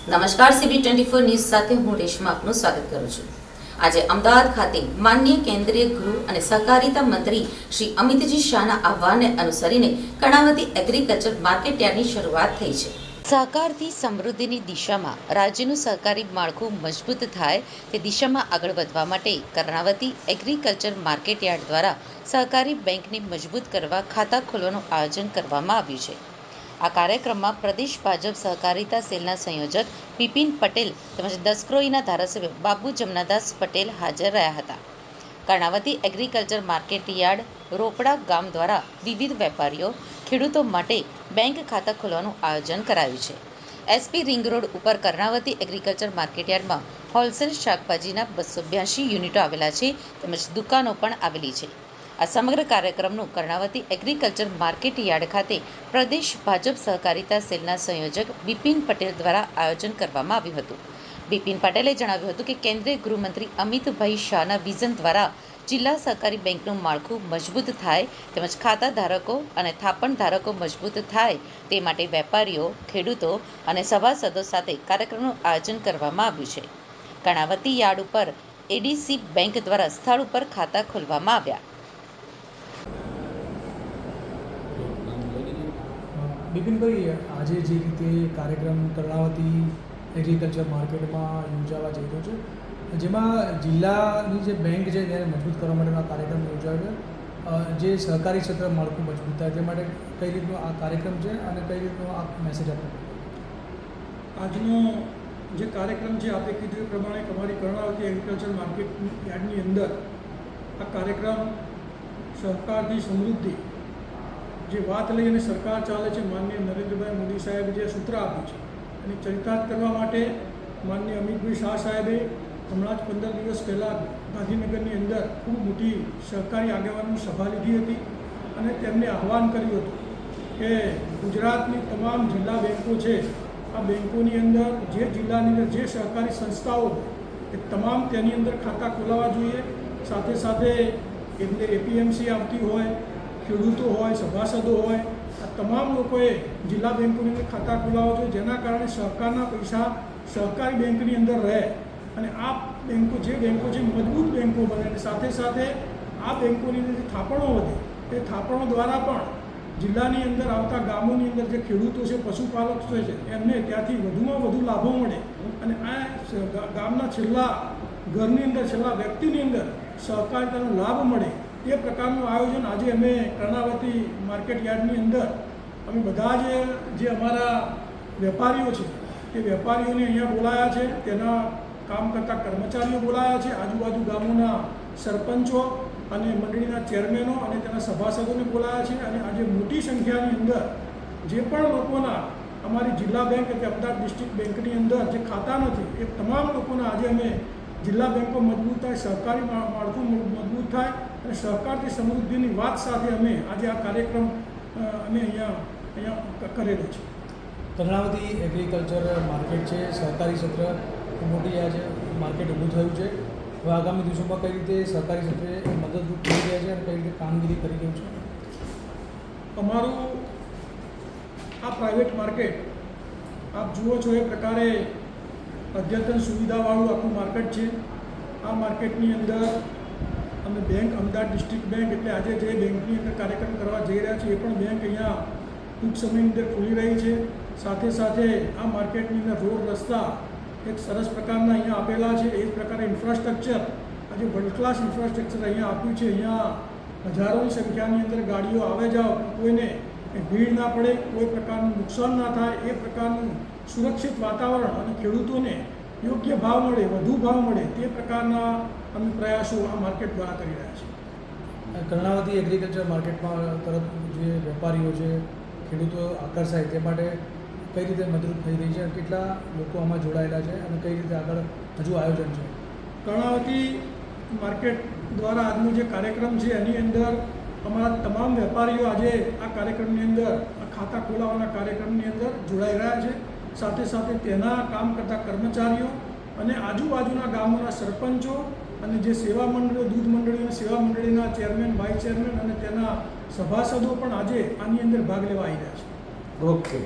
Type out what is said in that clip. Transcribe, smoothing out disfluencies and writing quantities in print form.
નમસ્કાર, CB24 news સાથે હું રેશમા આપનું સ્વાગત કરું છું। આજે અમદાવાદ ખાતે માનનીય કેન્દ્રીય ગૃહ અને સહકારિતા મંત્રી શ્રી અમિતજી શાહના આહવાનને અનુસરીને કર્ણાવતી એગ્રીકલ્ચર માર્કેટ યાર્ડની શરૂઆત થઈ છે। સહકારથી સમૃદ્ધિની દિશામાં રાજ્યનું સહકારી માળખું મજબૂત થાય તે દિશામાં આગળ વધવા માટે કર્ણાવતી એગ્રીકલ્ચર માર્કેટ યાર્ડ દ્વારા સહકારી બેંકને મજબૂત કરવા ખાતા ખોલવાનું આયોજન કરવામાં આવ્યું છે। આ કાર્યક્રમમાં પ્રદેશ ભાજપ સહકારિતા સેલના સંયોજક બિપિન પટેલ તેમજ દસક્રોઈના ધારાસભ્ય બાબુ જમનાદાસ પટેલ હાજર રહ્યા હતા। Karnavati agriculture market yard Ropda ગામ દ્વારા વિવિધ વેપારીઓ ખેડૂતો માટે બેંક ખાતા ખોલવાનું આયોજન કરાયું છે। SP રિંગ રોડ ઉપર કર્ણાવતી એગ્રીકલ્ચર માર્કેટ યાર્ડમાં હોલસેલ શાકભાજીના 282 યુનિટો આવેલા છે તેમજ દુકાનો પણ આવેલી છે। આ સમગ્ર કાર્યક્રમનું કર્ણાવતી એગ્રીકલ્ચર માર્કેટ યાર્ડ ખાતે પ્રદેશ ભાજપ સહકારિતા સેલના સંયોજક બિપિન પટેલ દ્વારા આયોજન કરવામાં આવ્યું હતું। બિપિન પટેલે જણાવ્યું હતું કે કેન્દ્રીય ગૃહમંત્રી અમિતભાઈ શાહના વિઝન દ્વારા જિલ્લા સહકારી બેંકનું માળખું મજબૂત થાય તેમજ ખાતા ધારકો અને થાપણ ધારકો મજબૂત થાય તે માટે વેપારીઓ, ખેડૂતો અને સભાસદો સાથે કાર્યક્રમનું આયોજન કરવામાં આવ્યું છે। કર્ણાવતી યાર્ડ ઉપર એડીસી બેંક દ્વારા સ્થળ ઉપર ખાતા ખોલવામાં આવ્યા। બિપિનભાઈ, આજે જે રીતે કાર્યક્રમ કર્ણાવતી એગ્રીકલ્ચર માર્કેટમાં યોજાવા જઈ રહ્યો છે, જેમાં જિલ્લાની જે બેંક છે તેને મજબૂત કરવા માટેનો આ કાર્યક્રમ યોજાયો છે, જે સહકારી ક્ષેત્ર માળખું મજબૂત થાય તે માટે કઈ રીતનો આ કાર્યક્રમ છે અને કઈ રીતનો આ મેસેજ આપો? આજનો જે કાર્યક્રમ છે, આપણે કીધું એ પ્રમાણે અમારી કર્ણાવતી એગ્રીકલ્ચર માર્કેટ યાર્ડની અંદર આ કાર્યક્રમ સહકારથી સમૃદ્ધિ જે વાત લઈ અને સરકાર ચાલે છે, માનનીય નરેન્દ્રભાઈ મોદી સાહેબે જે સૂત્ર આપ્યું છે અને ચરિતાર્થ કરવા માટે માનનીય અમિતભાઈ શાહ સાહેબે હમણાં જ 15 દિવસ પહેલાં ગાંધીનગરની અંદર ખૂબ મોટી સહકારી આગેવાનની સભા લીધી હતી અને તેમને આહવાન કર્યું હતું કે ગુજરાતની તમામ જિલ્લા બેન્કો છે, આ બેન્કોની અંદર જે જિલ્લાની અંદર જે સહકારી સંસ્થાઓ એ તમામ તેની અંદર ખાતા ખોલાવવા જોઈએ। સાથે સાથે એમને APMC આવતી હોય, ખેડૂતો હોય, સભાસદો હોય, આ તમામ લોકોએ જિલ્લા બેન્કોની અંદર ખાતા ખોલાવવા જોઈએ, જેના કારણે સહકારના પૈસા સહકારી બેંકની અંદર રહે અને આ બેન્કો જે બેન્કો છે મજબૂત બેન્કો બને અને સાથે સાથે આ બેન્કોની અંદર જે થાપણો વધે એ થાપણો દ્વારા પણ જિલ્લાની અંદર આવતા ગામોની અંદર જે ખેડૂતો છે, પશુપાલક છે, એમને ત્યાંથી વધુમાં વધુ લાભો મળે અને આ ગામના છેલ્લા ઘરની અંદર, છેલ્લા વ્યક્તિની અંદર સહકારિતાનો લાભ મળે એ પ્રકારનું આયોજન આજે અમે કર્ણાવતી માર્કેટ યાર્ડની અંદર અમે બધા જે અમારા વેપારીઓ છે એ વેપારીઓને અહીંયા બોલાયા છે, તેના કામ કરતા કર્મચારીઓ બોલાયા છે, આજુબાજુ ગામોના સરપંચો અને મંડળીના ચેરમેનો અને તેના સભાસદોને બોલાયા છે અને આજે મોટી સંખ્યાની અંદર જે પણ લોકોના અમારી જિલ્લા બેંક કે અમદાવાદ ડિસ્ટ્રિક્ટ બેંકની અંદર જે ખાતા નથી એ તમામ લોકોના આજે અમે જિલ્લા બેંકો મજબૂત થાય, સહકારી માળખું મજબૂત થાય અને સહકારથી સમૃદ્ધિની વાત સાથે અમે આજે આ કાર્યક્રમ અમે અહીંયા કરેલો છે। કર્ણાવતી એગ્રીકલ્ચર માર્કેટ છે, સહકારી ક્ષેત્ર ખૂબ મોટી આજે માર્કેટ ઊભું થયું છે। હવે આગામી દિવસોમાં કઈ રીતે સહકારી ક્ષેત્રે મદદરૂપ થઈ રહ્યા છે અને કઈ રીતે કામગીરી કરી રહ્યું છે? અમારું આ પ્રાઇવેટ માર્કેટ આપ જુઓ છો એ પ્રકારે અદ્યતન સુવિધાવાળું આખું માર્કેટ છે। આ માર્કેટની અંદર અમે બેંક, અમદાવાદ ડિસ્ટ્રિક્ટ બેંક એટલે આજે જે બેંકની અંદર કાર્યક્રમ કરવા જઈ રહ્યા છે એ પણ બેંક અહીંયા ટૂંક સમયની અંદર ખુલી રહી છે। સાથે સાથે આ માર્કેટની અંદર રોડ, રસ્તા એક સરસ પ્રકારના અહીંયા આપેલા છે। એ જ પ્રકારે ઇન્ફ્રાસ્ટ્રક્ચર આજે વર્લ્ડ ક્લાસ ઇન્ફ્રાસ્ટ્રક્ચર અહીંયા આપ્યું છે। અહીંયા હજારોની સંખ્યાની અંદર ગાડીઓ આવે જાવ, કોઈને ભીડ ના પડે, કોઈ પ્રકારનું નુકસાન ના થાય એ પ્રકારનું સુરક્ષિત વાતાવરણ અને ખેડૂતોને યોગ્ય ભાવ મળે, વધુ ભાવ મળે તે પ્રકારના અમે પ્રયાસો આ માર્કેટ દ્વારા કરી રહ્યા છીએ। કર્ણાવતી એગ્રીકલ્ચર માર્કેટમાં તરફ જે વેપારીઓ છે, ખેડૂતો આકર્ષાય તે માટે કઈ રીતે મદદરૂપ થઈ રહી છે, કેટલા લોકો આમાં જોડાયેલા છે અને કઈ રીતે આગળ હજુ આયોજન છે? કર્ણાવતી માર્કેટ દ્વારા આજનો જે કાર્યક્રમ છે એની અંદર અમારા તમામ વેપારીઓ આજે આ કાર્યક્રમની અંદર આ ખાતા ખોલાવવાના કાર્યક્રમની અંદર જોડાઈ રહ્યા છે। સાથે સાથે તેના કામ કરતા કર્મચારીઓ અને આજુબાજુના ગામોના સરપંચો અને જે સેવા મંડળીઓ, દૂધ મંડળીઓ, સેવા મંડળીના ચેરમેન, વાઇસ ચેરમેન અને તેના સભાસદો પણ આજે આની અંદર ભાગ લેવા આવી રહ્યા છે। ઓકે।